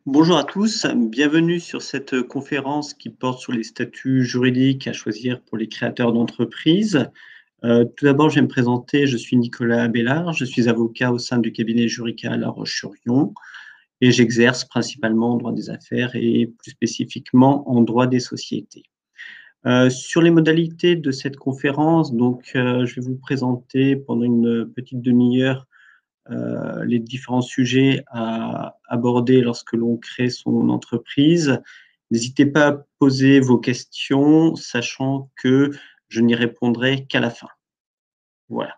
Bonjour à tous, bienvenue sur cette conférence qui porte sur les statuts juridiques à choisir pour les créateurs d'entreprises. Tout d'abord, je vais me présenter, je suis Nicolas Abélard, je suis avocat au sein du cabinet Jurica à La Roche-sur-Yon et j'exerce principalement en droit des affaires et plus spécifiquement en droit des sociétés. Sur les modalités de cette conférence, je vais vous présenter pendant une petite demi-heure les différents sujets à aborder lorsque l'on crée son entreprise. N'hésitez pas à poser vos questions, sachant que je n'y répondrai qu'à la fin. Voilà.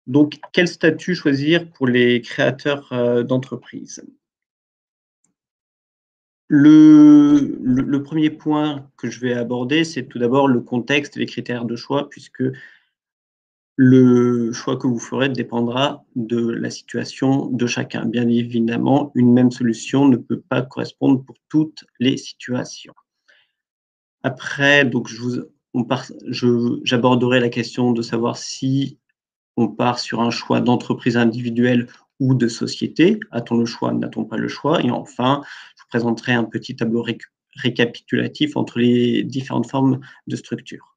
Donc, quel statut choisir pour les créateurs d'entreprises? Le premier point que je vais aborder, c'est tout d'abord le contexte et les critères de choix, puisque le choix que vous ferez dépendra de la situation de chacun. Bien évidemment, une même solution ne peut pas correspondre pour toutes les situations. Après, j'aborderai la question de savoir si on part sur un choix d'entreprise individuelle ou de société. A-t-on le choix? N'a-t-on pas le choix? Et enfin, je vous présenterai un petit tableau récapitulatif entre les différentes formes de structure.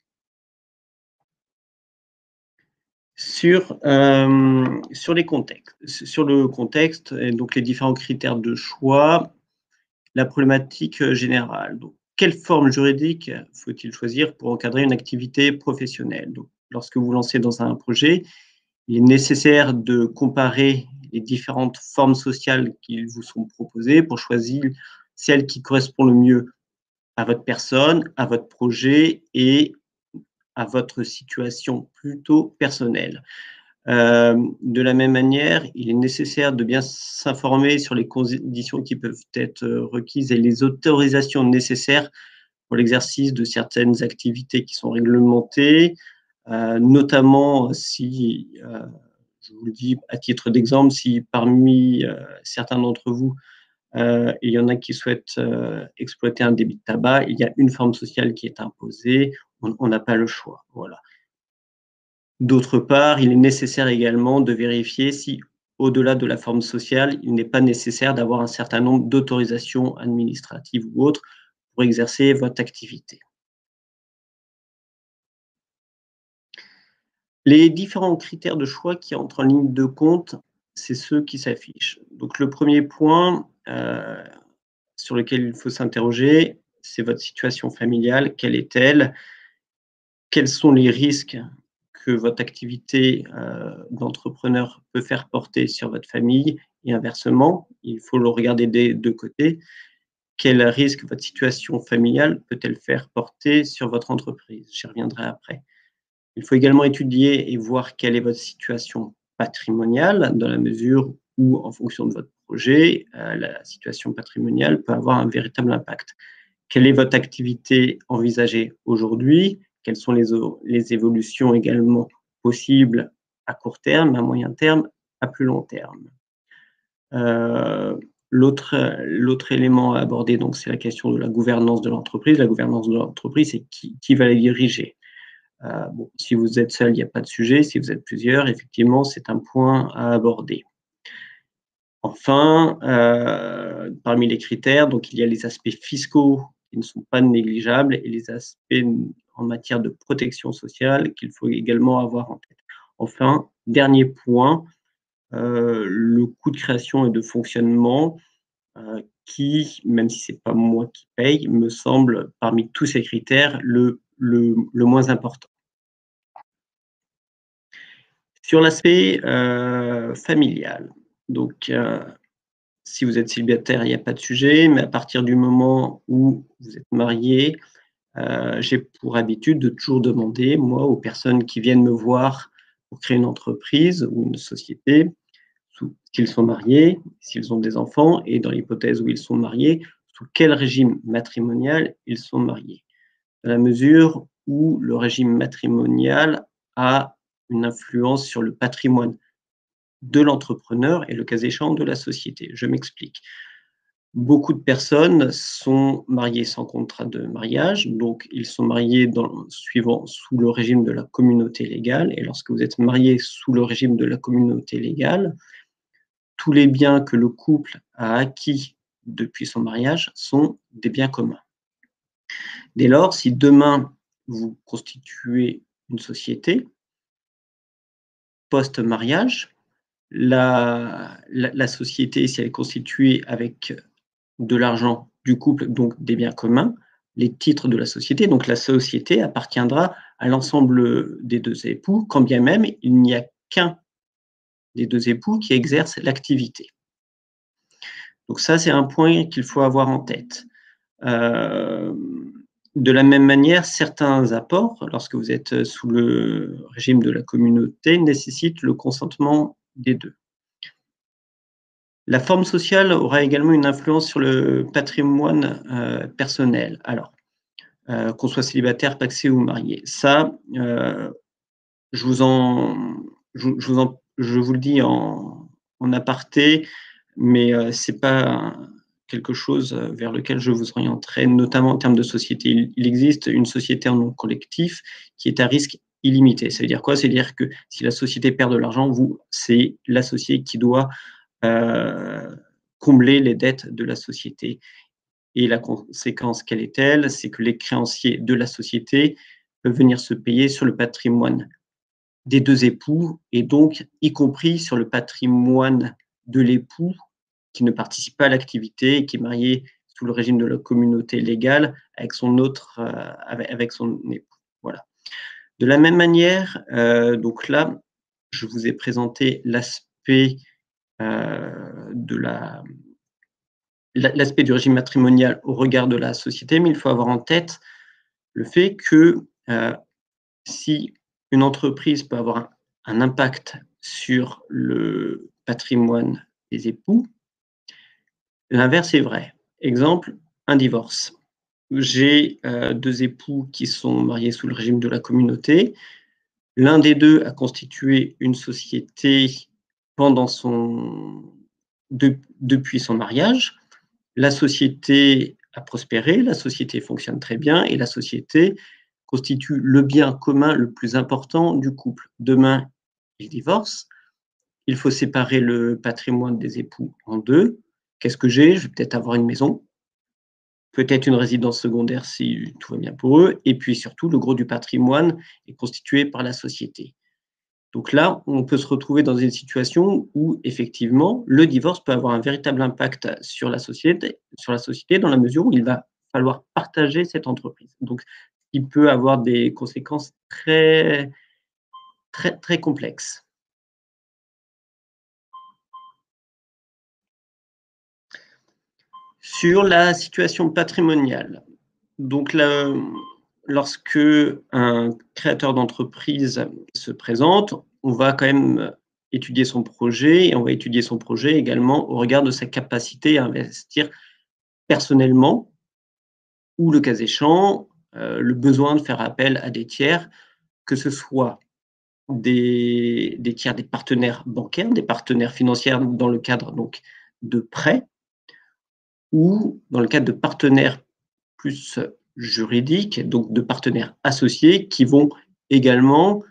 Sur les contextes, sur le contexte et donc les différents critères de choix, la problématique, générale. Donc, quelle forme juridique faut-il choisir pour encadrer une activité professionnelle? Donc, lorsque vous vous lancez dans un projet, il est nécessaire de comparer les différentes formes sociales qui vous sont proposées pour choisir celle qui correspond le mieux à votre personne, à votre projet et à votre situation plutôt personnelle. De la même manière, il est nécessaire de bien s'informer sur les conditions qui peuvent être requises et les autorisations nécessaires pour l'exercice de certaines activités qui sont réglementées, notamment si, je vous le dis à titre d'exemple, si parmi certains d'entre vous, il y en a qui souhaitent exploiter un débit de tabac, il y a une forme sociale qui est imposée, on n'a pas le choix. Voilà. D'autre part, il est nécessaire également de vérifier si, au-delà de la forme sociale, il n'est pas nécessaire d'avoir un certain nombre d'autorisations administratives ou autres pour exercer votre activité. Les différents critères de choix qui entrent en ligne de compte, c'est ceux qui s'affichent. Donc le premier point, sur lequel il faut s'interroger, c'est votre situation familiale. Quelle est-elle? Quels sont les risques que votre activité d'entrepreneur peut faire porter sur votre famille et inversement? Il faut le regarder des 2 côtés. Quel risque votre situation familiale peut-elle faire porter sur votre entreprise? J'y reviendrai après. Il faut également étudier et voir quelle est votre situation patrimoniale, dans la mesure où, en fonction de votre projet, la situation patrimoniale peut avoir un véritable impact. Quelle est votre activité envisagée aujourd'hui? Quelles sont les évolutions également possibles à court terme, à moyen terme, à plus long terme? L'autre élément à aborder, donc, c'est la question de la gouvernance de l'entreprise. La gouvernance de l'entreprise, c'est qui va la diriger? Bon, si vous êtes seul, il n'y a pas de sujet. Si vous êtes plusieurs, effectivement, c'est un point à aborder. Enfin, parmi les critères, donc il y a les aspects fiscaux qui ne sont pas négligeables et les aspects en matière de protection sociale qu'il faut également avoir en tête. Enfin, dernier point, le coût de création et de fonctionnement, qui, même si c'est pas moi qui paye, me semble parmi tous ces critères le moins important. Sur l'aspect, familial, donc si vous êtes célibataire, il n'y a pas de sujet, mais à partir du moment où vous êtes marié, j'ai pour habitude de toujours demander, moi, aux personnes qui viennent me voir pour créer une entreprise ou une société, s'ils sont mariés, s'ils ont des enfants et dans l'hypothèse où ils sont mariés, sous quel régime matrimonial ils sont mariés. Dans la mesure où le régime matrimonial a une influence sur le patrimoine de l'entrepreneur et le cas échéant de la société. Je m'explique. Beaucoup de personnes sont mariées sans contrat de mariage, donc ils sont mariés sous le régime de la communauté légale et lorsque vous êtes marié sous le régime de la communauté légale, tous les biens que le couple a acquis depuis son mariage sont des biens communs. Dès lors, si demain vous constituez une société, post-mariage, la société, si elle est constituée avec de l'argent du couple, donc des biens communs, les titres de la société, donc la société appartiendra à l'ensemble des deux époux, quand bien même il n'y a qu'un des deux époux qui exerce l'activité. Donc ça, c'est un point qu'il faut avoir en tête. De la même manière, certains apports, lorsque vous êtes sous le régime de la communauté, nécessitent le consentement des deux. La forme sociale aura également une influence sur le patrimoine personnel. Alors, qu'on soit célibataire, pacsé ou marié. Ça, je vous le dis en aparté, mais c'est pas quelque chose vers lequel je vous orienterai, notamment en termes de société. Il existe une société en nom collectif qui est à risque illimité. Ça veut dire quoi? C'est-à-dire que si la société perd de l'argent, c'est l'associé qui doit combler les dettes de la société. Et la conséquence, quelle est-elle? C'est que les créanciers de la société peuvent venir se payer sur le patrimoine des deux époux et donc y compris sur le patrimoine de l'époux qui ne participe pas à l'activité et qui est marié sous le régime de la communauté légale avec son époux. Voilà. De la même manière, donc là, je vous ai présenté l'aspect l'aspect du régime matrimonial au regard de la société, mais il faut avoir en tête le fait que si une entreprise peut avoir un impact sur le patrimoine des époux, l'inverse est vrai. Exemple, un divorce. J'ai deux époux qui sont mariés sous le régime de la communauté. L'un des deux a constitué une société depuis son mariage. La société a prospéré, la société fonctionne très bien et la société constitue le bien commun le plus important du couple. Demain, ils divorcent, il faut séparer le patrimoine des époux en deux. Qu'est-ce que j'ai? Je vais peut-être avoir une maison, peut-être une résidence secondaire si tout va bien pour eux, et puis surtout, le gros du patrimoine est constitué par la société. Donc là, on peut se retrouver dans une situation où effectivement, le divorce peut avoir un véritable impact sur la société dans la mesure où il va falloir partager cette entreprise. Donc, il peut avoir des conséquences très, très, très complexes. Sur la situation patrimoniale, donc là, lorsque un créateur d'entreprise se présente, on va quand même étudier son projet et on va étudier son projet également au regard de sa capacité à investir personnellement ou, le cas échéant, le besoin de faire appel à des tiers, que ce soit des tiers, des partenaires bancaires, des partenaires financiers dans le cadre donc de prêts ou dans le cadre de partenaires plus juridiques, donc de partenaires associés qui vont également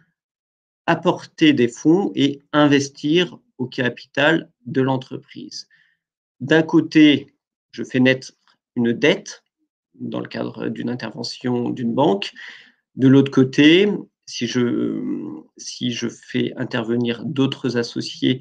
apporter des fonds et investir au capital de l'entreprise. D'un côté, je fais naître une dette dans le cadre d'une intervention d'une banque. De l'autre côté, si je fais intervenir d'autres associés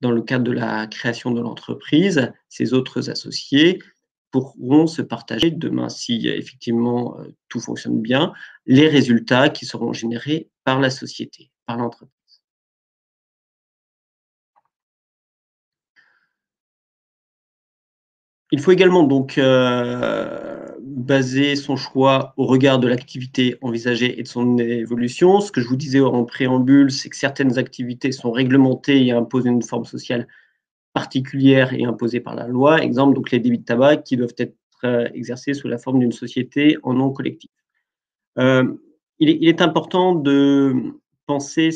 dans le cadre de la création de l'entreprise, ces autres associés pourront se partager demain, si effectivement tout fonctionne bien, les résultats qui seront générés par la société, par l'entreprise. Il faut également donc baser son choix au regard de l'activité envisagée et de son évolution. Ce que je vous disais en préambule, c'est que certaines activités sont réglementées et imposent une forme sociale particulière et imposée par la loi. Exemple, donc les débits de tabac qui doivent être exercés sous la forme d'une société en nom collectif. Il est important de penser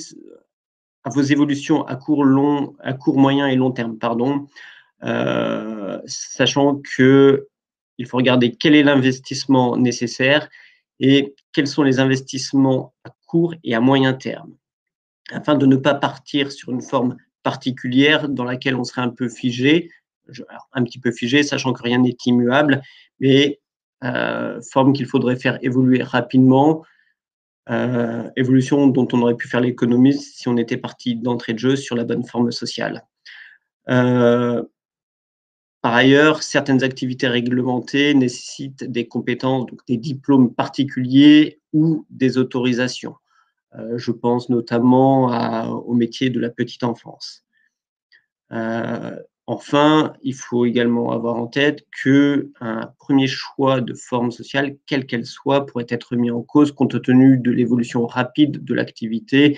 à vos évolutions à court, moyen et long terme, pardon, sachant qu'il faut regarder quel est l'investissement nécessaire et quels sont les investissements à court et à moyen terme, afin de ne pas partir sur une forme particulière dans laquelle on serait un peu figé alors, un petit peu figée, sachant que rien n'est immuable, mais forme qu'il faudrait faire évoluer rapidement, évolution dont on aurait pu faire l'économie si on était parti d'entrée de jeu sur la bonne forme sociale. Heu, Par ailleurs, certaines activités réglementées nécessitent des compétences, donc des diplômes particuliers ou des autorisations. Je pense notamment au métier de la petite enfance. Enfin, il faut également avoir en tête qu'un premier choix de forme sociale, quelle qu'elle soit, pourrait être mis en cause compte tenu de l'évolution rapide de l'activité.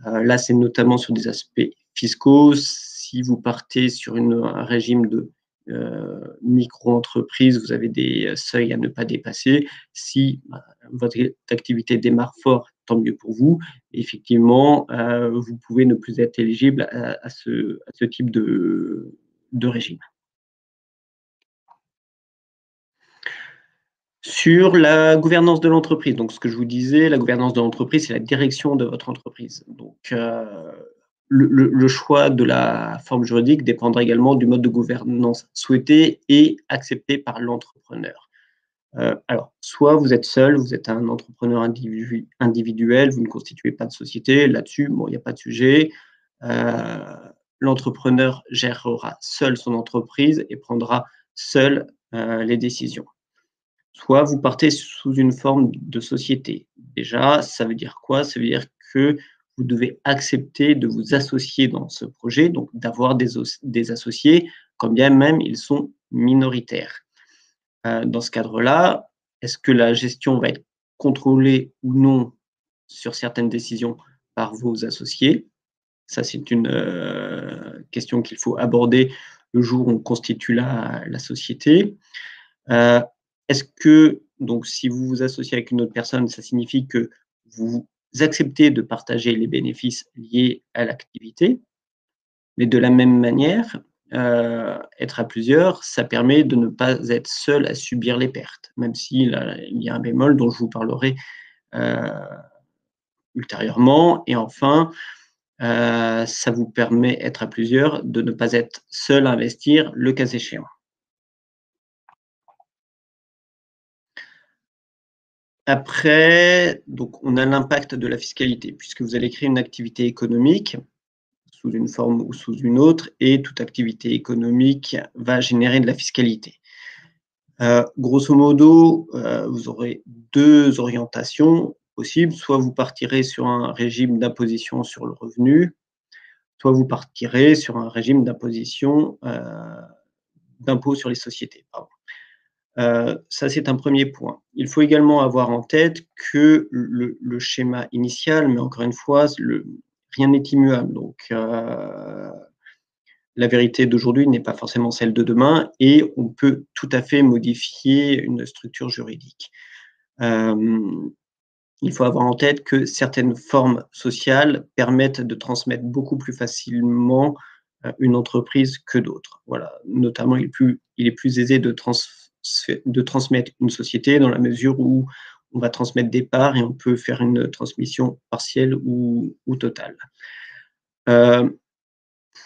Là, c'est notamment sur des aspects fiscaux. Si vous partez sur un régime de micro-entreprise, vous avez des seuils à ne pas dépasser. Si votre activité démarre fort, tant mieux pour vous. Effectivement, vous pouvez ne plus être éligible à ce type de régime. Sur la gouvernance de l'entreprise, donc ce que je vous disais, la gouvernance de l'entreprise, c'est la direction de votre entreprise. Donc, le choix de la forme juridique dépendra également du mode de gouvernance souhaité et accepté par l'entrepreneur. Alors, soit vous êtes seul, vous êtes un entrepreneur individuel, vous ne constituez pas de société, là-dessus, bon, il n'y a pas de sujet. Heu, L'entrepreneur gérera seul son entreprise et prendra seul, les décisions. Soit vous partez sous une forme de société. Déjà, ça veut dire quoi? Ça veut dire que vous devez accepter de vous associer dans ce projet, donc d'avoir des associés, quand bien même ils sont minoritaires. Dans ce cadre-là, est-ce que la gestion va être contrôlée ou non sur certaines décisions par vos associés? Ça, c'est une, question qu'il faut aborder le jour où on constitue la société. Heu, Est-ce que donc si vous vous associez avec une autre personne, ça signifie que vous acceptez de partager les bénéfices liés à l'activité? Mais de la même manière, être à plusieurs, ça permet de ne pas être seul à subir les pertes, même si là, il y a un bémol dont je vous parlerai, heu, ultérieurement. Et enfin, ça vous permet, être à plusieurs, de ne pas être seul à investir, le cas échéant. Après, donc on a l'impact de la fiscalité, puisque vous allez créer une activité économique, sous une forme ou sous une autre, et toute activité économique va générer de la fiscalité. Grosso modo, vous aurez 2 orientations possibles. Soit vous partirez sur un régime d'imposition sur le revenu, soit vous partirez sur un régime d'imposition, d'impôt sur les sociétés, pardon. Ça, c'est un premier point. Il faut également avoir en tête que le schéma initial, mais encore une fois, rien n'est immuable. Donc, la vérité d'aujourd'hui n'est pas forcément celle de demain et on peut tout à fait modifier une structure juridique. Hem, il faut avoir en tête que certaines formes sociales permettent de transmettre beaucoup plus facilement, une entreprise que d'autres. Voilà, notamment, il est plus aisé de transmettre une société dans la mesure où on va transmettre des parts et on peut faire une transmission partielle ou totale. Heu,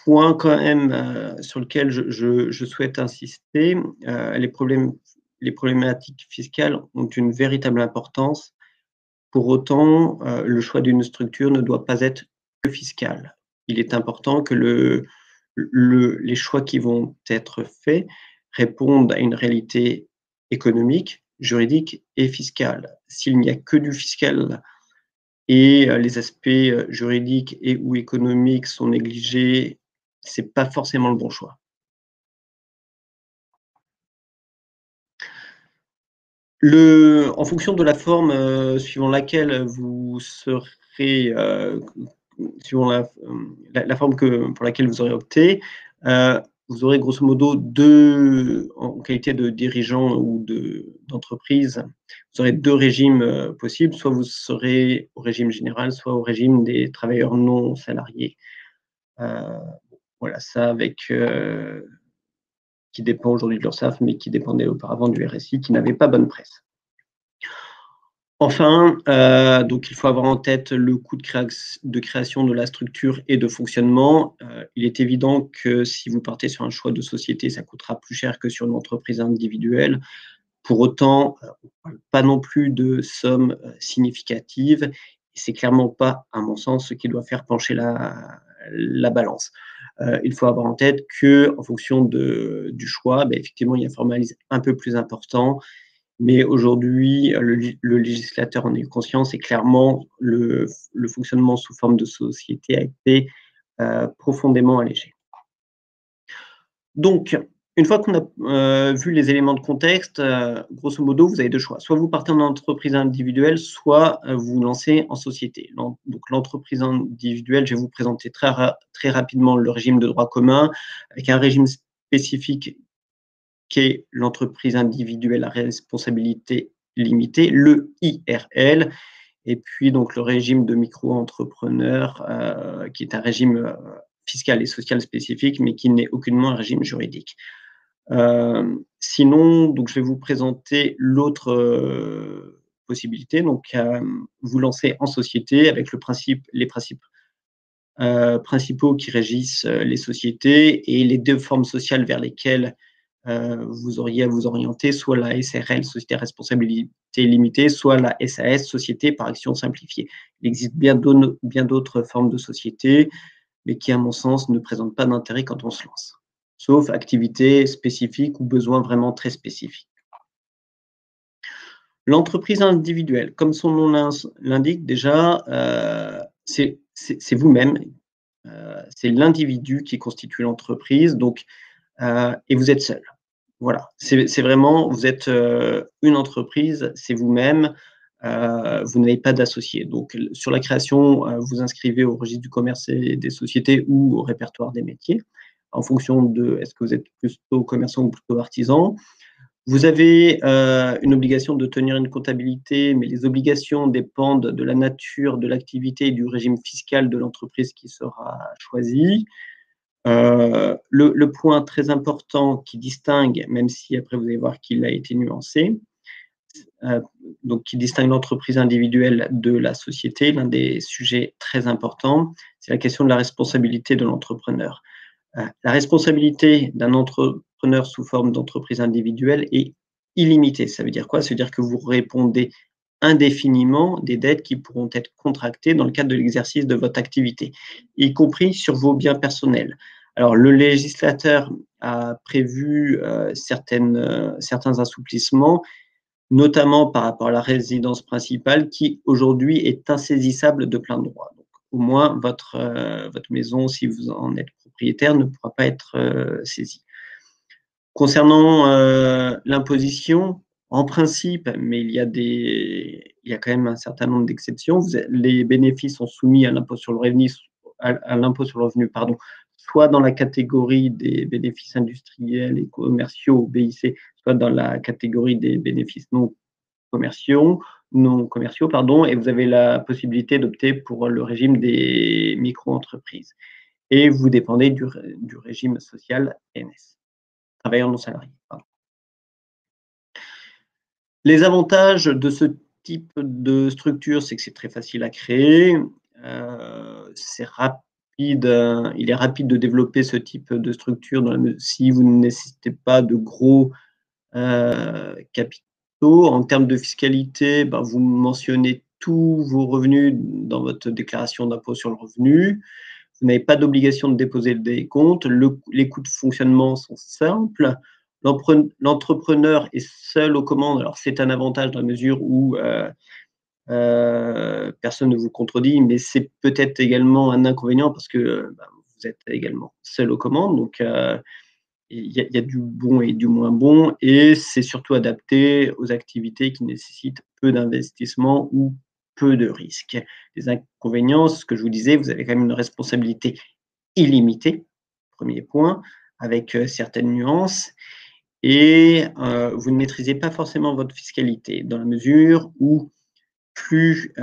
Point quand même, sur lequel je souhaite insister, les problématiques fiscales ont une véritable importance. Pour autant, le choix d'une structure ne doit pas être que fiscal. Il est important que les choix qui vont être faits répondent à une réalité économique, juridique et fiscale. S'il n'y a que du fiscal et les aspects, juridiques et ou économiques sont négligés, c'est pas forcément le bon choix. En fonction de la forme, suivant laquelle vous serez, suivant la forme pour laquelle vous aurez opté, vous aurez grosso modo 2, en qualité de dirigeant ou d'entreprise, vous aurez 2 régimes, possibles. Soit vous serez au régime général, soit au régime des travailleurs non salariés. Heu, voilà, ça avec, qui dépend aujourd'hui de l'URSSAF, mais qui dépendait auparavant du RSI, qui n'avait pas bonne presse. Enfin, donc il faut avoir en tête le coût de création de la structure et de fonctionnement. Il est évident que si vous partez sur un choix de société, ça coûtera plus cher que sur une entreprise individuelle. Pour autant, on ne parle pas non plus de sommes, significatives et c'est clairement pas, à mon sens, ce qui doit faire pencher la balance. Il faut avoir en tête qu'en fonction du choix, effectivement, il y a un formalisme un peu plus important, mais aujourd'hui, le législateur en a eu conscience et clairement le fonctionnement sous forme de société a été, profondément allégé. Donc, une fois qu'on a, vu les éléments de contexte, grosso modo, vous avez 2 choix. Soit vous partez en entreprise individuelle, soit, vous vous lancez en société. Donc l'entreprise individuelle, je vais vous présenter très rapidement le régime de droit commun, avec un régime spécifique qui est l'entreprise individuelle à responsabilité limitée, le IRL, et puis donc le régime de micro-entrepreneur, qui est un régime, fiscal et social spécifique, mais qui n'est aucunement un régime juridique. Sinon, donc je vais vous présenter l'autre, possibilité, donc vous lancer en société avec les principes, principaux qui régissent, les sociétés et les 2 formes sociales vers lesquelles, vous auriez à vous orienter, soit la SRL, société à responsabilité limitée, soit la SAS, société par action simplifiée. Il existe bien d'autres formes de sociétés, mais qui, à mon sens, ne présentent pas d'intérêt quand on se lance, sauf activité spécifique ou besoin vraiment très spécifique. L'entreprise individuelle, comme son nom l'indique déjà, c'est vous-même, c'est l'individu qui constitue l'entreprise, donc et vous êtes seul. Voilà, c'est vraiment vous êtes, une entreprise, c'est vous-même, vous n'avez pas d'associés. Donc sur la création, vous inscrivez au registre du commerce et des sociétés ou au répertoire des métiers, en fonction de est-ce que vous êtes plutôt commerçant ou plutôt artisan. Vous avez, une obligation de tenir une comptabilité, mais les obligations dépendent de la nature de l'activité et du régime fiscal de l'entreprise qui sera choisie. Le point très important qui distingue, même si après vous allez voir qu'il a été nuancé, heu, donc qui distingue l'entreprise individuelle de la société, l'un des sujets très importants, c'est la question de la responsabilité de l'entrepreneur. La responsabilité d'un entrepreneur sous forme d'entreprise individuelle est illimitée. Ça veut dire quoi? Ça veut dire que vous répondez indéfiniment des dettes qui pourront être contractées dans le cadre de l'exercice de votre activité, y compris sur vos biens personnels. Alors le législateur a prévu, certains assouplissements, notamment par rapport à la résidence principale qui aujourd'hui est insaisissable de plein droit. Donc au moins votre maison, si vous en êtes propriétaire, ne pourra pas être, saisie. Concernant, l'imposition, en principe, mais il y a quand même un certain nombre d'exceptions, les bénéfices sont soumis à l'impôt sur le revenu à l'impôt sur le revenu, pardon, soit dans la catégorie des bénéfices industriels et commerciaux, BIC, soit dans la catégorie des bénéfices non commerciaux, pardon, et vous avez la possibilité d'opter pour le régime des micro-entreprises et vous dépendez du régime social NS, travailleurs non salariés, pardon. Les avantages de ce type de structure, c'est que c'est très facile à créer, c'est rapide, il est rapide de développer ce type de structure dans la si vous ne nécessitez pas de gros, capitaux. En termes de fiscalité, vous mentionnez tous vos revenus dans votre déclaration d'impôt sur le revenu. Vous n'avez pas d'obligation de déposer le décompte. Les coûts de fonctionnement sont simples. L'entrepreneur est seul aux commandes. Alors, c'est un avantage dans la mesure où personne ne vous contredit, mais c'est peut-être également un inconvénient parce que vous êtes également seul aux commandes. Donc, il y a du bon et du moins bon, et c'est surtout adapté aux activités qui nécessitent peu d'investissement ou peu de risques. Les inconvénients, ce que je vous disais, vous avez quand même une responsabilité illimitée, premier point, avec certaines nuances, et vous ne maîtrisez pas forcément votre fiscalité, dans la mesure où plus,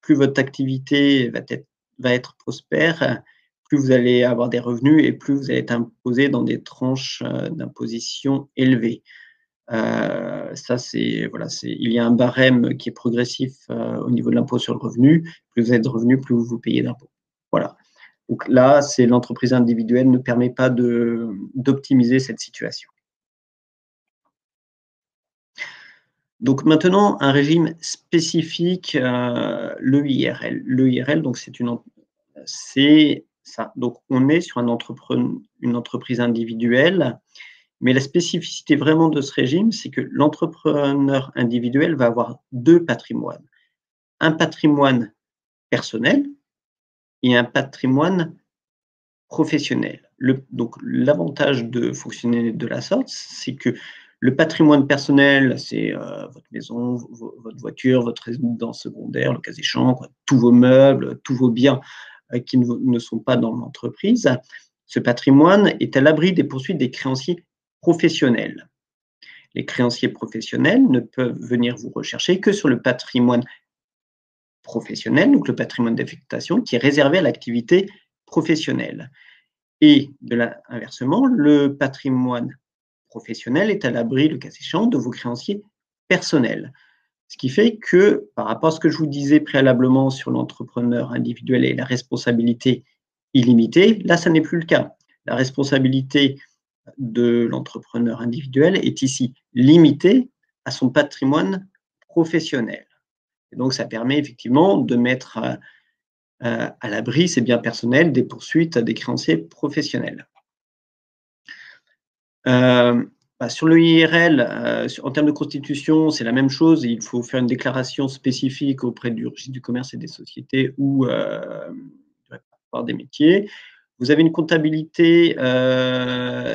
plus votre activité va être prospère, plus vous allez avoir des revenus et plus vous allez être imposé dans des tranches, d'imposition élevées. Ça, voilà, il y a un barème qui est progressif au niveau de l'impôt sur le revenu. Plus vous êtes de revenus, plus vous payez d'impôts. Voilà. Donc là, c'est l'entreprise individuelle ne permet pas d'optimiser cette situation. Donc maintenant, un régime spécifique, l'EIRL. L'EIRL, donc c'est ça. Donc on est sur une entreprise individuelle, mais la spécificité vraiment de ce régime, c'est que l'entrepreneur individuel va avoir 2 patrimoines. Un patrimoine personnel et un patrimoine professionnel. Donc l'avantage de fonctionner de la sorte, c'est que le patrimoine personnel, c'est votre maison, votre voiture, votre résidence secondaire, le cas échéant, tous vos meubles, tous vos biens qui ne sont pas dans l'entreprise. Ce patrimoine est à l'abri des poursuites des créanciers professionnels. Les créanciers professionnels ne peuvent venir vous rechercher que sur le patrimoine professionnel, donc le patrimoine d'affectation, qui est réservé à l'activité professionnelle. Et inversement, le patrimoine professionnel est à l'abri, le cas échéant, de vos créanciers personnels. Ce qui fait que, par rapport à ce que je vous disais préalablement sur l'entrepreneur individuel et la responsabilité illimitée, là, ça n'est plus le cas. La responsabilité de l'entrepreneur individuel est ici limitée à son patrimoine professionnel. Et donc, ça permet effectivement de mettre à l'abri ses biens personnels des poursuites des créanciers professionnels. Sur le IRL, en termes de constitution, c'est la même chose. Il faut faire une déclaration spécifique auprès du registre du commerce et des sociétés ou des métiers. Vous avez une comptabilité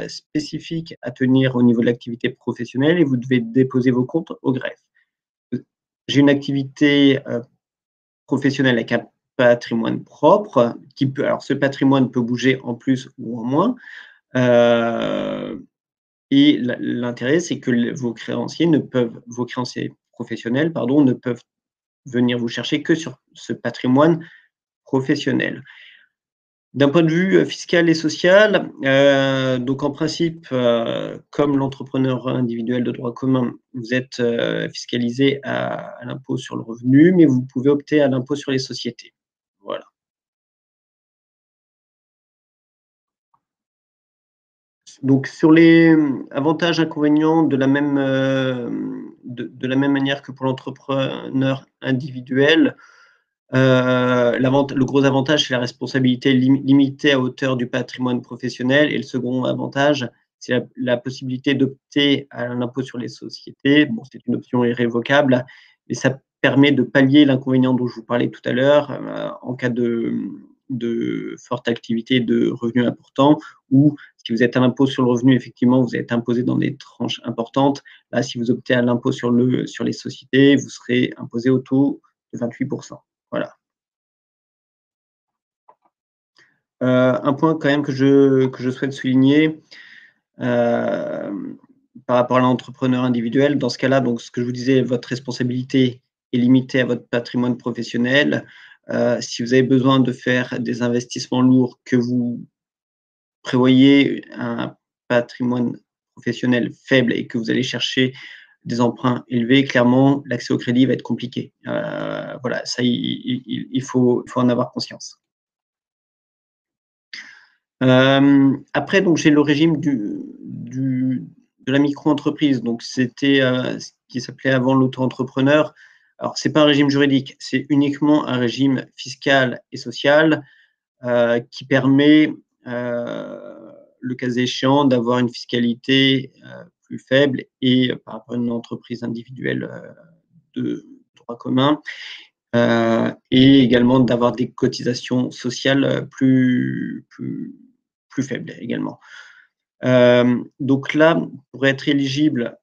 spécifique à tenir au niveau de l'activité professionnelle et vous devez déposer vos comptes au greffe. J'ai une activité professionnelle avec un patrimoine propre alors ce patrimoine peut bouger en plus ou en moins. Et l'intérêt, c'est que vos créanciers professionnels, ne peuvent venir vous chercher que sur ce patrimoine professionnel. D'un point de vue fiscal et social, donc en principe, comme l'entrepreneur individuel de droit commun, vous êtes fiscalisé à l'impôt sur le revenu, mais vous pouvez opter à l'impôt sur les sociétés. Voilà. Donc sur les avantages, inconvénients, de la même manière que pour l'entrepreneur individuel, le gros avantage, c'est la responsabilité limitée à hauteur du patrimoine professionnel et le second avantage, c'est la possibilité d'opter à l'impôt sur les sociétés. Bon, c'est une option irrévocable et ça permet de pallier l'inconvénient dont je vous parlais tout à l'heure, en cas de forte activité de revenus importants ou si vous êtes à l'impôt sur le revenu, effectivement, vous êtes imposé dans des tranches importantes. Là, si vous optez à l'impôt sur les sociétés, vous serez imposé au taux de 28%. Voilà. Un point quand même que je souhaite souligner, par rapport à l'entrepreneur individuel, dans ce cas-là, donc ce que je vous disais, votre responsabilité est limitée à votre patrimoine professionnel. Si vous avez besoin de faire des investissements lourds, que vous prévoyez un patrimoine professionnel faible et que vous allez chercher des emprunts élevés, clairement, l'accès au crédit va être compliqué. Voilà, ça, il faut en avoir conscience. Après, donc j'ai le régime de la micro-entreprise. Donc c'était ce qui s'appelait avant l'auto-entrepreneur. Alors, c'est pas un régime juridique, c'est uniquement un régime fiscal et social qui permet, le cas échéant, d'avoir une fiscalité plus faible et par rapport à une entreprise individuelle de droit commun, et également d'avoir des cotisations sociales plus faibles également. Donc là, pour être éligible,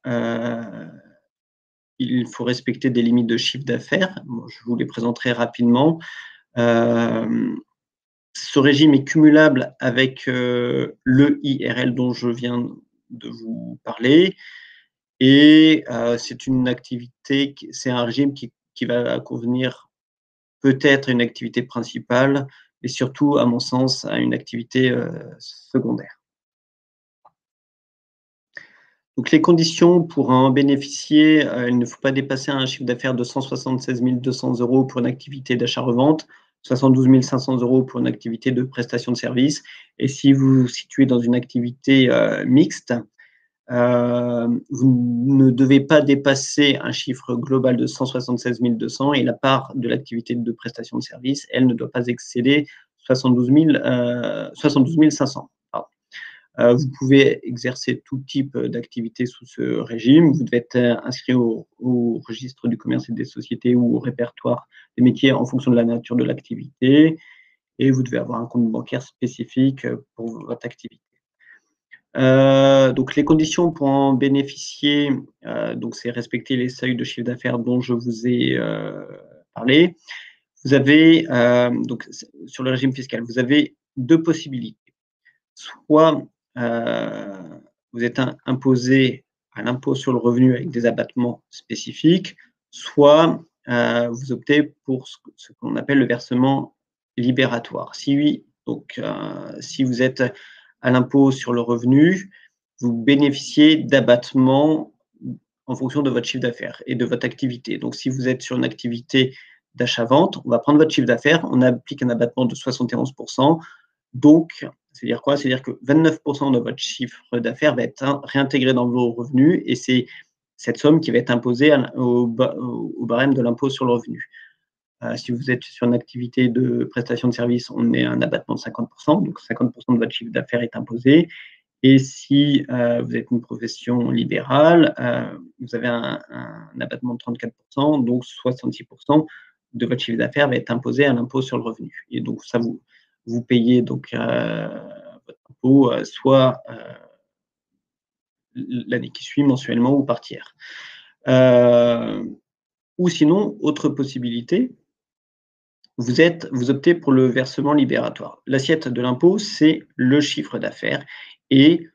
il faut respecter des limites de chiffre d'affaires. Bon, je vous les présenterai rapidement. Ce régime est cumulable avec l'EIRL dont je viens de vous parler et c'est un régime qui va convenir peut-être à une activité principale, mais surtout, à mon sens, à une activité secondaire. Donc les conditions pour en bénéficier, il ne faut pas dépasser un chiffre d'affaires de 176 200 € pour une activité d'achat-revente, 72 500 € pour une activité de prestation de services. Et si vous vous situez dans une activité mixte, vous ne devez pas dépasser un chiffre global de 176 200 et la part de l'activité de prestation de service, elle ne doit pas excéder 72 500. Pardon. Vous pouvez exercer tout type d'activité sous ce régime. Vous devez être inscrit au registre du commerce et des sociétés ou au répertoire des métiers en fonction de la nature de l'activité. Et vous devez avoir un compte bancaire spécifique pour votre activité. Donc les conditions pour en bénéficier, donc c'est respecter les seuils de chiffre d'affaires dont je vous ai parlé. Vous avez donc sur le régime fiscal, vous avez 2 possibilités. Soit vous êtes imposé à l'impôt sur le revenu avec des abattements spécifiques, soit vous optez pour ce qu'on appelle le versement libératoire. Si oui, donc si vous êtes à l'impôt sur le revenu, vous bénéficiez d'abattements en fonction de votre chiffre d'affaires et de votre activité. Donc si vous êtes sur une activité d'achat-vente, on va prendre votre chiffre d'affaires, on applique un abattement de 71 %. Donc, c'est-à-dire quoi? C'est-à-dire que 29 % de votre chiffre d'affaires va être réintégré dans vos revenus et c'est cette somme qui va être imposée au barème de l'impôt sur le revenu. Si vous êtes sur une activité de prestation de service, on est à un abattement de 50 %, donc 50 % de votre chiffre d'affaires est imposé. Et si vous êtes une profession libérale, vous avez un abattement de 34 %, donc 66 % de votre chiffre d'affaires va être imposé à l'impôt sur le revenu. Et donc ça, vous payez donc votre impôt soit l'année qui suit, mensuellement ou par tiers. Ou sinon, autre possibilité, vous optez pour le versement libératoire. L'assiette de l'impôt, c'est le chiffre d'affaires et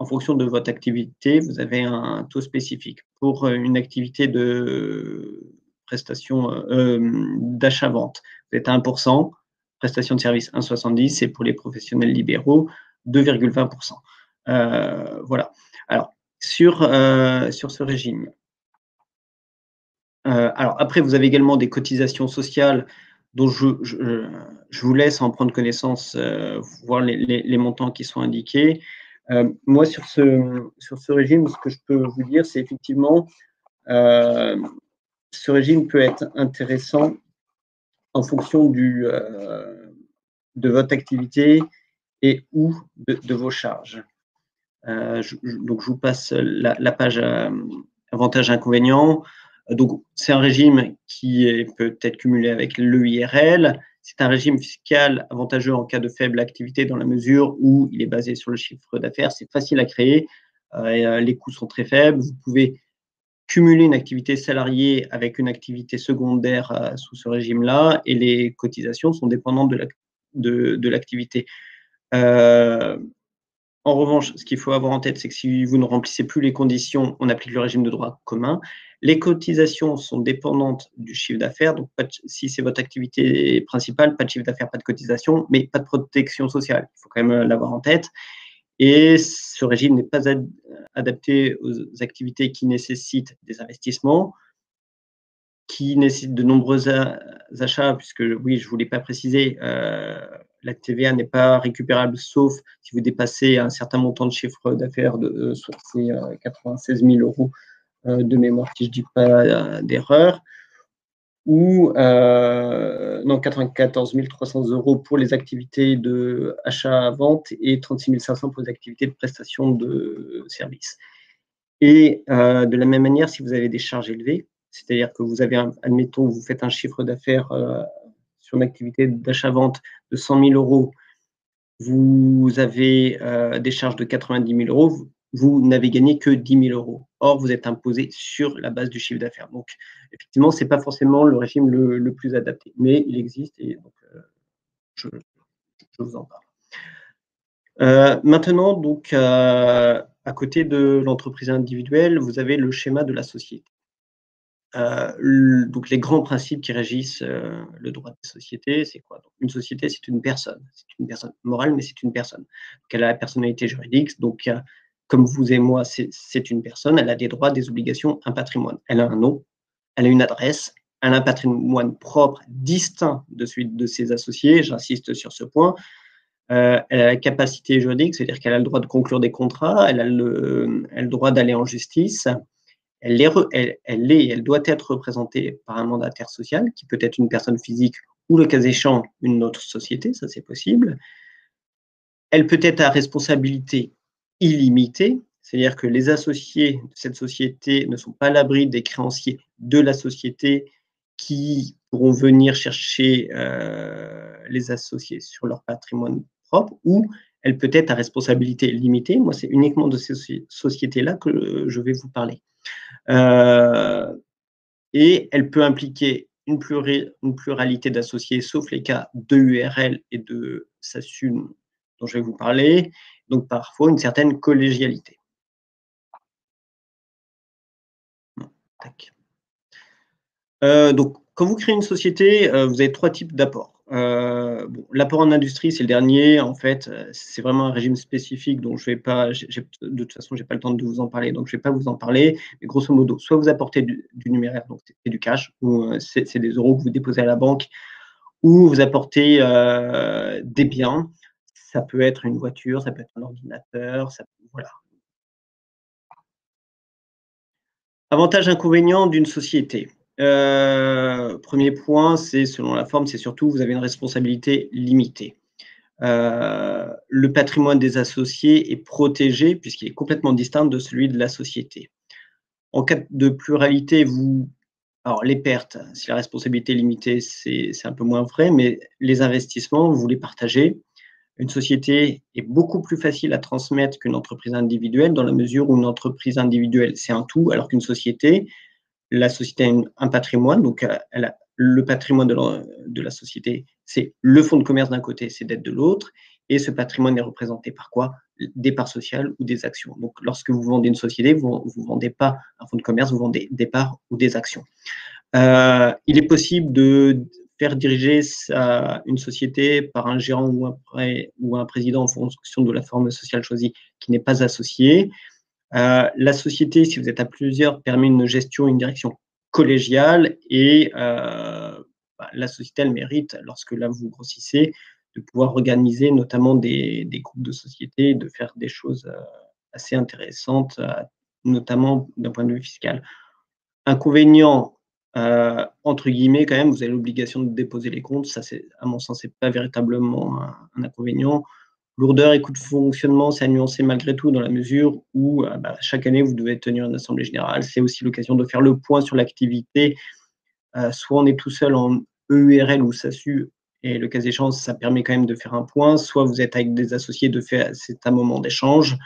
en fonction de votre activité, vous avez un taux spécifique. Pour une activité de prestation, d'achat-vente, vous êtes à 1 %, prestation de service 1,70 et pour les professionnels libéraux, 2,20 %. Voilà. Alors sur ce régime, alors après vous avez également des cotisations sociales dont je vous laisse en prendre connaissance, voir les montants qui sont indiqués. Moi sur ce régime, ce que je peux vous dire, c'est effectivement, ce régime peut être intéressant en fonction de votre activité et ou de vos charges. Donc je vous passe la page avantages et inconvénients. Donc c'est un régime qui peut être cumulé avec l'EIRL. C'est un régime fiscal avantageux en cas de faible activité dans la mesure où il est basé sur le chiffre d'affaires. C'est facile à créer, les coûts sont très faibles. Vous pouvez cumuler une activité salariée avec une activité secondaire sous ce régime-là et les cotisations sont dépendantes de l'activité. En revanche, ce qu'il faut avoir en tête, c'est que si vous ne remplissez plus les conditions, on applique le régime de droit commun. Les cotisations sont dépendantes du chiffre d'affaires, donc si c'est votre activité principale, pas de chiffre d'affaires, pas de cotisation, mais pas de protection sociale. Il faut quand même l'avoir en tête. Et ce régime n'est pas adapté aux activités qui nécessitent des investissements, qui nécessitent de nombreux achats, puisque oui, je ne vous l'ai pas précisé, la TVA n'est pas récupérable sauf si vous dépassez un certain montant de chiffre d'affaires, c'est 96 000 € de mémoire, si je ne dis pas d'erreur, ou non, 94 300 € pour les activités d'achat-vente et 36 500 pour les activités de prestation de services. Et de la même manière, si vous avez des charges élevées, c'est-à-dire que vous avez, admettons, vous faites un chiffre d'affaires sur une activité d'achat-vente de 100 000 €, vous avez des charges de 90 000 €, vous n'avez gagné que 10 000 €. Or, vous êtes imposé sur la base du chiffre d'affaires. Donc, effectivement, ce n'est pas forcément le régime le plus adapté, mais il existe et donc je vous en parle. Maintenant, donc, à côté de l'entreprise individuelle, vous avez le schéma de la société. Donc les grands principes qui régissent le droit des sociétés, c'est quoi? Donc une société, c'est une personne morale, mais c'est une personne. Donc elle a la personnalité juridique, donc comme vous et moi, c'est une personne, elle a des droits, des obligations, un patrimoine. Elle a un nom, elle a une adresse, elle a un patrimoine propre, distinct de celui de ses associés, j'insiste sur ce point. Elle a la capacité juridique, c'est-à-dire qu'elle a le droit de conclure des contrats, elle a le droit d'aller en justice. Elle doit être représentée par un mandataire social, qui peut être une personne physique ou, le cas échéant, une autre société, ça c'est possible. Elle peut être à responsabilité illimitée, c'est-à-dire que les associés de cette société ne sont pas à l'abri des créanciers de la société qui pourront venir chercher les associés sur leur patrimoine propre, ou elle peut être à responsabilité limitée. Moi, c'est uniquement de ces sociétés-là que je vais vous parler. Et elle peut impliquer une pluralité d'associés, sauf les cas d'EURL et de SASU dont je vais vous parler, donc parfois une certaine collégialité. Tac. Donc, quand vous créez une société, vous avez 3 types d'apports. Bon, l'apport en industrie, c'est le dernier. En fait, c'est vraiment un régime spécifique dont je vais pas de toute façon, j'ai pas le temps de vous en parler, donc je vais pas vous en parler. Mais grosso modo, soit vous apportez du numéraire, donc c'est du cash, ou c'est des euros que vous déposez à la banque, ou vous apportez des biens. Ça peut être une voiture, ça peut être un ordinateur, voilà. Avantages, inconvénients d'une société. Premier point, c'est selon la forme, c'est surtout vous avez une responsabilité limitée. Le patrimoine des associés est protégé puisqu'il est complètement distinct de celui de la société. En cas de pluralité, alors les pertes, si la responsabilité est limitée, c'est un peu moins vrai, mais les investissements, vous les partagez. Une société est beaucoup plus facile à transmettre qu'une entreprise individuelle, dans la mesure où une entreprise individuelle, c'est un tout, alors qu'une société, la société a un patrimoine, donc elle a le patrimoine de la société, c'est le fonds de commerce d'un côté, ses dettes de l'autre, et ce patrimoine est représenté par quoi? Des parts sociales ou des actions. Donc, lorsque vous vendez une société, vous ne vendez pas un fonds de commerce, vous vendez des parts ou des actions. Il est possible de faire diriger une société par un gérant ou un président en fonction de la forme sociale choisie qui n'est pas associé. La société, si vous êtes à plusieurs, permet une gestion, une direction collégiale et la société, elle mérite, lorsque là vous grossissez, de pouvoir organiser notamment des groupes de sociétés, de faire des choses assez intéressantes, notamment d'un point de vue fiscal. Inconvénient, entre guillemets, quand même, vous avez l'obligation de déposer les comptes. Ça, c'est, à mon sens, c'est pas véritablement un inconvénient. Lourdeur et coût de fonctionnement, c'est à nuancer malgré tout, dans la mesure où chaque année, vous devez tenir une assemblée générale. C'est aussi l'occasion de faire le point sur l'activité. Soit on est tout seul en EURL ou SASU, et le cas échéant, ça permet quand même de faire un point. Soit vous êtes avec des associés, c'est un moment d'échange.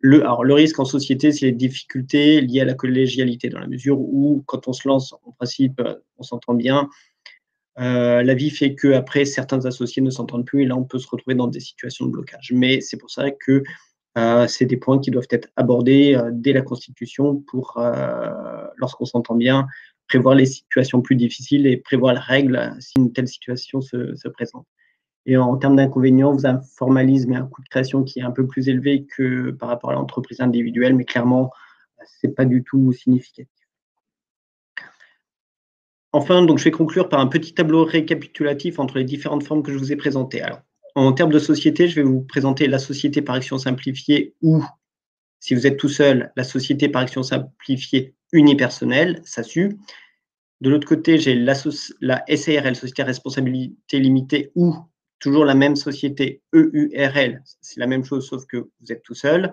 Le risque en société, c'est les difficultés liées à la collégialité, dans la mesure où, quand on se lance, en principe, on s'entend bien. La vie fait qu'après, certains associés ne s'entendent plus et là, on peut se retrouver dans des situations de blocage. Mais c'est pour ça que c'est des points qui doivent être abordés dès la constitution pour, lorsqu'on s'entend bien, prévoir les situations plus difficiles et prévoir les règles si une telle situation se présente. Et en termes d'inconvénients, vous avez un formalisme et un coût de création qui est un peu plus élevé que par rapport à l'entreprise individuelle, mais clairement, c'est pas du tout significatif. Enfin, donc je vais conclure par un petit tableau récapitulatif entre les différentes formes que je vous ai présentées. Alors, en termes de société, je vais vous présenter la société par action simplifiée ou, si vous êtes tout seul, la société par action simplifiée unipersonnelle, SASU. De l'autre côté, j'ai la SARL, Société à responsabilité limitée, ou toujours la même société, EURL, c'est la même chose sauf que vous êtes tout seul.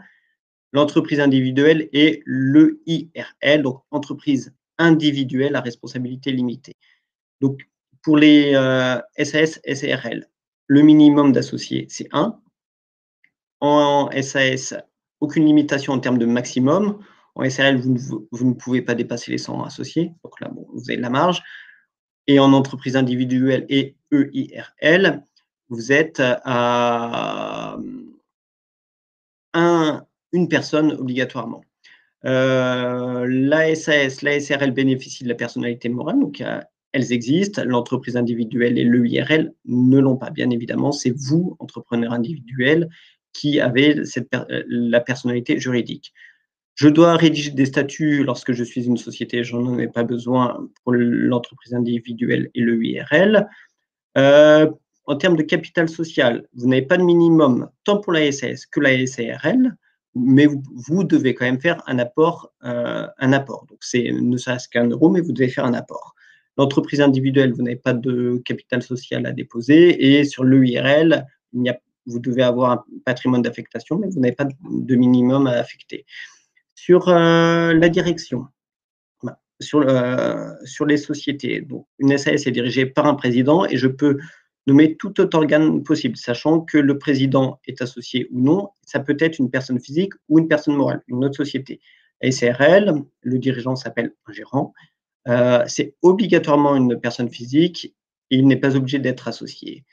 L'entreprise individuelle et l'EIRL, donc entreprise individuelle à responsabilité limitée. Donc, pour les SAS, SARL, le minimum d'associés, c'est 1. En SAS, aucune limitation en termes de maximum. En SARL, vous ne pouvez pas dépasser les 100 associés. Donc là, bon, vous avez de la marge. Et en entreprise individuelle et EIRL, vous êtes à une personne obligatoirement. La SAS, la SRL bénéficient de la personnalité morale, donc elles existent. L'entreprise individuelle et l'EIRL ne l'ont pas, bien évidemment. C'est vous, entrepreneur individuel, qui avait la personnalité juridique. Je dois rédiger des statuts lorsque je suis une société, je n'en ai pas besoin pour l'entreprise individuelle et le URL. En termes de capital social, vous n'avez pas de minimum tant pour la SAS que la SARL, mais vous devez quand même faire un apport. Donc, c'est ne serait-ce qu'un euro, mais vous devez faire un apport. L'entreprise individuelle, vous n'avez pas de capital social à déposer, et sur l'URL, vous devez avoir un patrimoine d'affectation, mais vous n'avez pas de minimum à affecter. Sur la direction, sur les sociétés, donc une SAS est dirigée par un président et je peux nommer tout autre organe possible, sachant que le président est associé ou non. Ça peut être une personne physique ou une personne morale, une autre société. La SARL, le dirigeant s'appelle un gérant. C'est obligatoirement une personne physique et il n'est pas obligé d'être associé.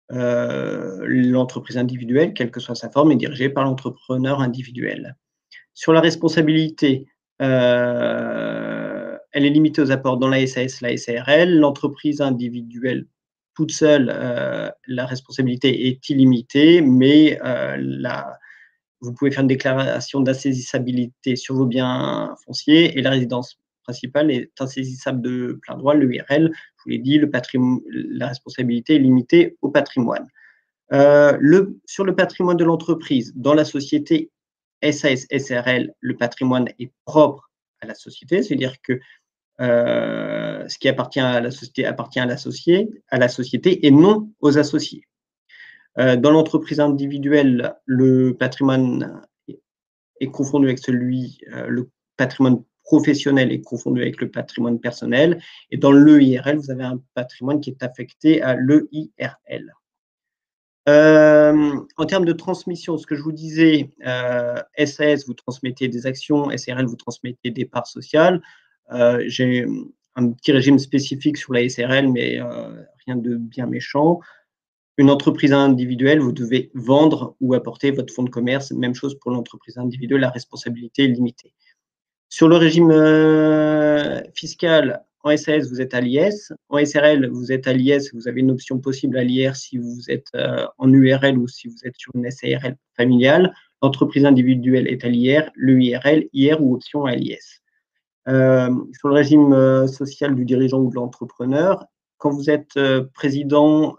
L'entreprise individuelle, quelle que soit sa forme, est dirigée par l'entrepreneur individuel. Sur la responsabilité, elle est limitée aux apports dans la SAS, la SARL. L'entreprise individuelle toute seule, la responsabilité est illimitée, mais vous pouvez faire une déclaration d'insaisissabilité sur vos biens fonciers et la résidence principale est insaisissable de plein droit, l'URL. Je vous l'ai dit, la responsabilité est limitée au patrimoine. Sur le patrimoine de l'entreprise, dans la société SAS, SRL, le patrimoine est propre à la société, c'est-à-dire que ce qui appartient à la société appartient à la société et non aux associés. Dans l'entreprise individuelle, le patrimoine est confondu avec le patrimoine professionnel est confondu avec le patrimoine personnel. Et dans l'EIRL, vous avez un patrimoine qui est affecté à l'EIRL. En termes de transmission, ce que je vous disais, SAS, vous transmettez des actions, SRL, vous transmettez des parts sociales. J'ai un petit régime spécifique sur la SRL, mais rien de bien méchant. Une entreprise individuelle, vous devez vendre ou apporter votre fonds de commerce. Même chose pour l'entreprise individuelle, la responsabilité est limitée. Sur le régime fiscal, en SAS, vous êtes à l'IS. En SRL, vous êtes à l'IS. Vous avez une option possible à l'IR si vous êtes en URL ou si vous êtes sur une SARL familiale. L'entreprise individuelle est à l'IR, l'UIRL, IR ou option à l'IS. Sur le régime social du dirigeant ou de l'entrepreneur, quand vous êtes président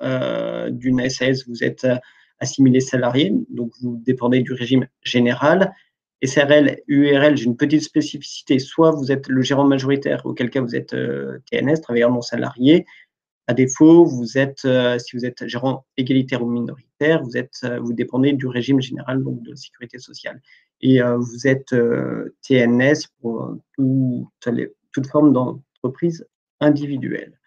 d'une SAS, vous êtes assimilé salarié, donc vous dépendez du régime général. SRL, URL, j'ai une petite spécificité. Soit vous êtes le gérant majoritaire, auquel cas vous êtes TNS, travailleur non salarié. À défaut, si vous êtes gérant égalitaire ou minoritaire, vous dépendez du régime général, donc de la sécurité sociale. Et vous êtes TNS pour toute forme d'entreprise individuelle.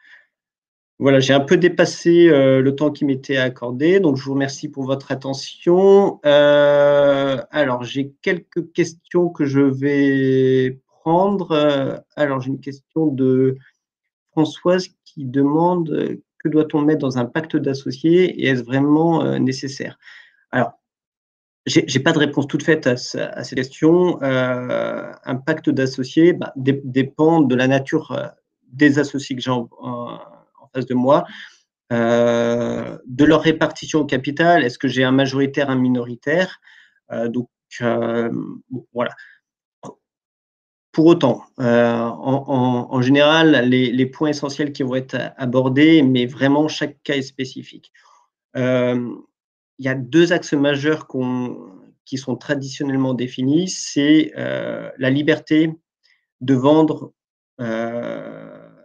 Voilà, j'ai un peu dépassé le temps qui m'était accordé, donc je vous remercie pour votre attention. Alors, j'ai quelques questions que je vais prendre. Alors, j'ai une question de Françoise qui demande que doit-on mettre dans un pacte d'associés et est-ce vraiment nécessaire? Alors, j'ai pas de réponse toute faite à cette question. Un pacte d'associés dépend de la nature des associés que j'ai en face de moi, de leur répartition au capital. Est-ce que j'ai un majoritaire, un minoritaire? Voilà. Pour autant, en général, les points essentiels qui vont être abordés, mais vraiment chaque cas est spécifique. Il y a 2 axes majeurs qui sont traditionnellement définis, c'est la liberté de vendre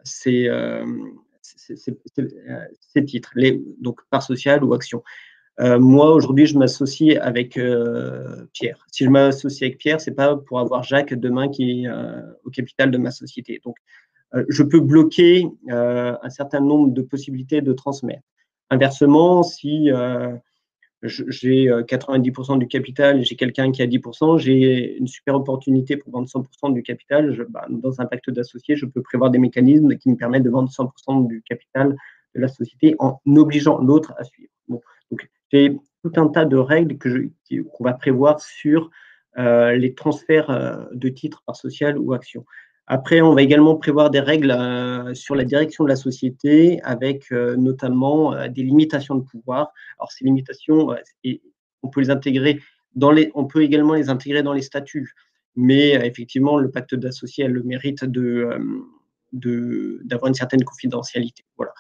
ces titres, donc parts sociales ou actions. Moi, aujourd'hui, je m'associe avec Pierre. Si je m'associe avec Pierre, ce n'est pas pour avoir Jacques demain qui est au capital de ma société. Donc, je peux bloquer un certain nombre de possibilités de transmettre. Inversement, si j'ai 90% du capital et j'ai quelqu'un qui a 10%, j'ai une super opportunité pour vendre 100% du capital. Dans un pacte d'associés, je peux prévoir des mécanismes qui me permettent de vendre 100% du capital de la société en obligeant l'autre à suivre. Bon, donc, j'ai tout un tas de règles qu'on va prévoir sur les transferts de titres par social ou action. Après, on va également prévoir des règles sur la direction de la société avec notamment des limitations de pouvoir. Alors, ces limitations, on peut les intégrer on peut également les intégrer dans les statuts. Mais effectivement, le pacte d'associés a le mérite d'avoir une certaine confidentialité. Voilà.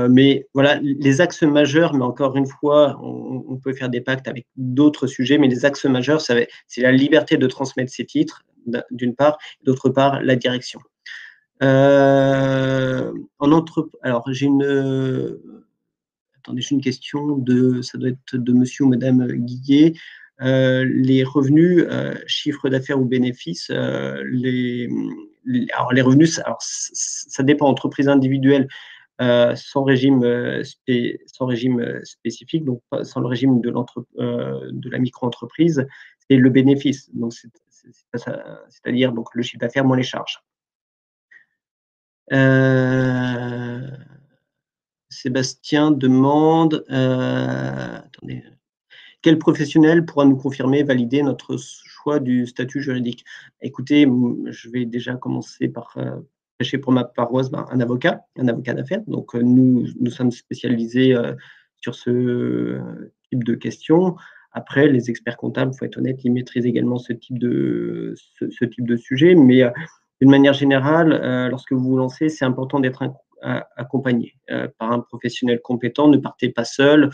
Mais voilà, les axes majeurs, mais encore une fois, on peut faire des pactes avec d'autres sujets, mais les axes majeurs, c'est la liberté de transmettre ces titres, d'une part, d'autre part, la direction. Alors, j'ai une question ça doit être de monsieur ou madame Guillet. Les revenus, chiffre d'affaires ou bénéfices, alors les revenus, ça dépend. Entreprise individuelle, sans régime spécifique, donc sans le régime de la micro-entreprise, c'est le bénéfice. Donc, c'est-à-dire donc le chiffre d'affaires moins les charges. Sébastien demande, attendez, quel professionnel pourra nous confirmer, valider notre choix du statut juridique? Écoutez, je vais déjà commencer par prêcher pour ma paroisse, un avocat d'affaires. Donc, nous sommes spécialisés sur ce type de questions. Après, les experts comptables, il faut être honnête, ils maîtrisent également ce type de sujet. Mais d'une manière générale, lorsque vous vous lancez, c'est important d'être accompagné par un professionnel compétent. Ne partez pas seul.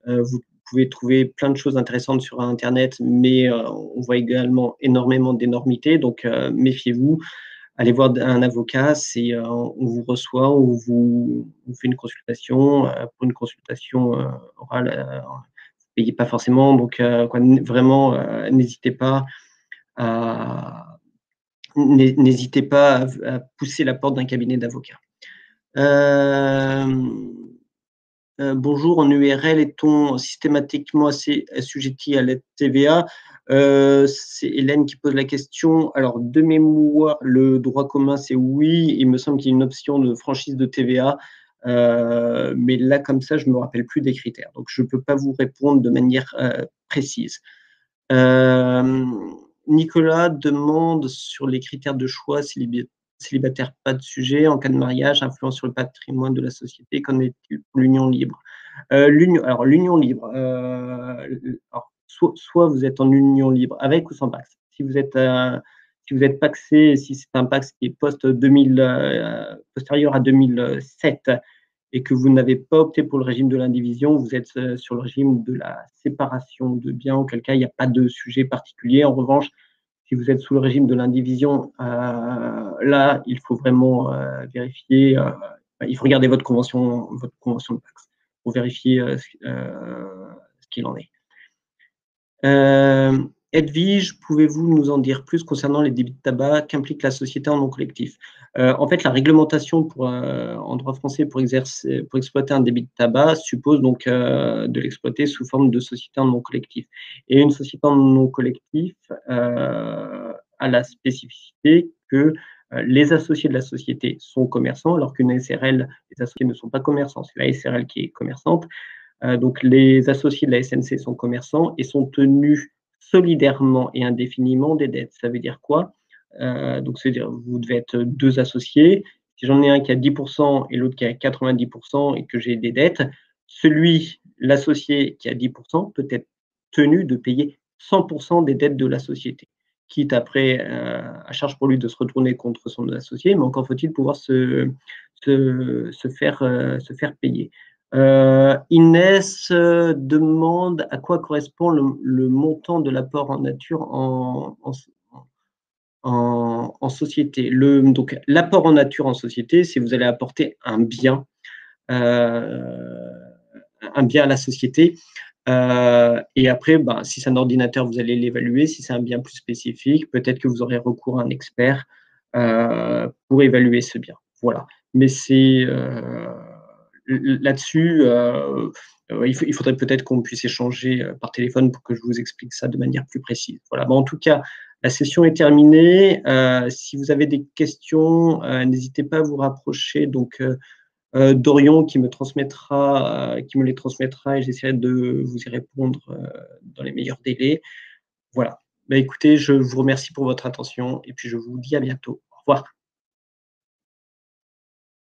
Vous pouvez trouver plein de choses intéressantes sur Internet, mais on voit également énormément d'énormités. Donc, méfiez-vous. Allez voir un avocat. On vous reçoit, on vous fait une consultation. Pour une consultation orale, vous ne payez pas forcément. Donc, vraiment, n'hésitez pas à pousser la porte d'un cabinet d'avocat. Bonjour, en URL, est-on systématiquement assujetti à la TVA? C'est Hélène qui pose la question. Alors, de mémoire, le droit commun, c'est oui. Il me semble qu'il y a une option de franchise de TVA. Mais là, comme ça, je ne me rappelle plus des critères. Donc, je ne peux pas vous répondre de manière précise. Nicolas demande sur les critères de choix célibataire, pas de sujet. En cas de mariage, influence sur le patrimoine de la société, qu'en est-il pour l'union libre? L'union libre, soit vous êtes en union libre avec ou sans Pacs. Si vous êtes pacsé, si c'est un Pacs qui est postérieur à 2007 et que vous n'avez pas opté pour le régime de l'indivision, vous êtes sur le régime de la séparation de biens, auquel cas il n'y a pas de sujet particulier. En revanche, si vous êtes sous le régime de l'indivision, là, il faut vraiment vérifier, il faut regarder votre convention de Pacs pour vérifier ce qu'il en est. Edwige, pouvez-vous nous en dire plus concernant les débits de tabac qu'implique la société en nom collectif? En fait, la réglementation en droit français pour exploiter un débit de tabac suppose donc de l'exploiter sous forme de société en nom collectif. Et une société en nom collectif a la spécificité que les associés de la société sont commerçants, alors qu'une SRL, les associés ne sont pas commerçants, c'est la SRL qui est commerçante. Donc, les associés de la SNC sont commerçants et sont tenus solidairement et indéfiniment des dettes. Ça veut dire quoi? Donc, c'est-à-dire vous devez être deux associés. Si j'en ai un qui a 10% et l'autre qui a 90% et que j'ai des dettes, l'associé qui a 10% peut être tenu de payer 100% des dettes de la société, quitte après à charge pour lui de se retourner contre son associé, mais encore faut-il pouvoir se faire payer. Inès demande à quoi correspond le montant de l'apport en nature en société. Donc, l'apport en nature en société, c'est vous allez apporter un bien à la société. Et après, si c'est un ordinateur, vous allez l'évaluer. Si c'est un bien plus spécifique, peut-être que vous aurez recours à un expert pour évaluer ce bien. Voilà. Mais c'est là-dessus, il faudrait peut-être qu'on puisse échanger par téléphone pour que je vous explique ça de manière plus précise. Voilà. En tout cas, la session est terminée. Si vous avez des questions, n'hésitez pas à vous rapprocher d'Orion qui me les transmettra et j'essaierai de vous y répondre dans les meilleurs délais. Voilà. Écoutez, je vous remercie pour votre attention et puis je vous dis à bientôt. Au revoir.